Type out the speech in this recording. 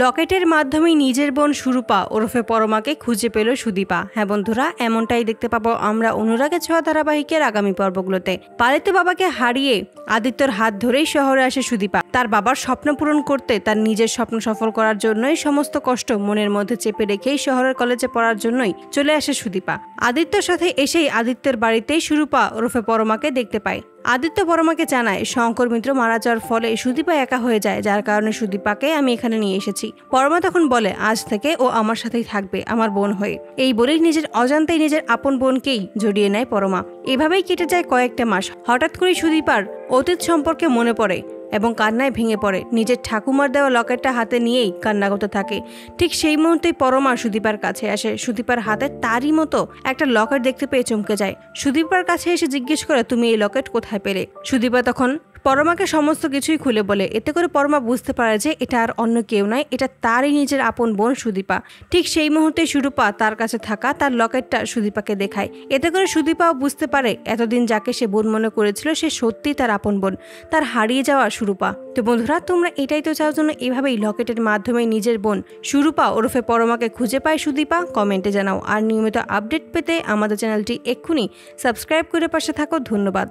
লকেটের মাধ্যমে নিজের বোন সুরূপা ওরফে পরমাকে খুঁজে পেল সুদীপা। হ্যাঁ বন্ধুরা, এমনটাই দেখতে পাবো আমরা অনুরাগের ছোঁয়া ধারাবাহিকের আগামী পর্বগুলোতে। পালিত বাবাকে হারিয়ে আদিত্যর হাত ধরেই শহরে আসে সুদীপা। তার বাবার স্বপ্ন পূরণ করতে, তার নিজের স্বপ্ন সফল করার জন্যই সমস্ত কষ্ট মনের মধ্যে চেপে রেখেই শহরের কলেজে পড়ার জন্যই চলে আসে সুদীপা। আদিত্যর সাথে এসেই আদিত্যের বাড়িতেই সুরূপা ওরফে পরমাকে দেখতে পায়। আদিত্য পরমাকে জানায় শঙ্কর মিত্র মারা যাওয়ার ফলে সুদীপা একা হয়ে যায়, যার কারণে সুদীপাকে আমি এখানে নিয়ে এসেছি। পরমা তখন বলে আজ থেকে ও আমার সাথেই থাকবে, আমার বোন হয়ে। এই বলেই নিজের অজান্তেই নিজের আপন বোনকেই জড়িয়ে নেয় পরমা। এভাবেই কেটে যায় কয়েকটা মাস। হঠাৎ করে সুদীপার অতীত সম্পর্কে মনে পড়ে এবং কান্নায় ভেঙে পড়ে। নিজের ঠাকুমার দেওয়া লকেটটা হাতে নিয়েই কান্না করতে থাকে। ঠিক সেই মুহূর্তেই পরমা সুদীপার কাছে আসে। সুদীপার হাতে তারই মতো একটা লকেট দেখতে পেয়ে চমকে যায়। সুদীপার কাছে এসে জিজ্ঞেস করে, তুমি এই লকেট কোথায় পেলে? সুদীপা তখন পরমাকে সমস্ত কিছুই খুলে বলে। এতে করে পরমা বুঝতে পারে যে এটা আর অন্য কেউ নয়, এটা তারই নিজের আপন বোন সুদীপা। ঠিক সেই মুহূর্তে সুরূপা তার কাছে থাকা তার লকেটটা সুদীপাকে দেখায়। এতে করে সুদীপাও বুঝতে পারে এতদিন যাকে সে বোন মনে করেছিল সে সত্যি তার আপন বোন, তার হারিয়ে যাওয়া সুরূপা। তো বন্ধুরা, তোমরা এটাই তো চাও জন্য এভাবেই লকেটের মাধ্যমে নিজের বোন সুরূপা ওরফে পরমাকে খুঁজে পায় সুদীপা? কমেন্টে জানাও। আর নিয়মিত আপডেট পেতে আমাদের চ্যানেলটি এক্ষুনি সাবস্ক্রাইব করে পাশে থাকো। ধন্যবাদ।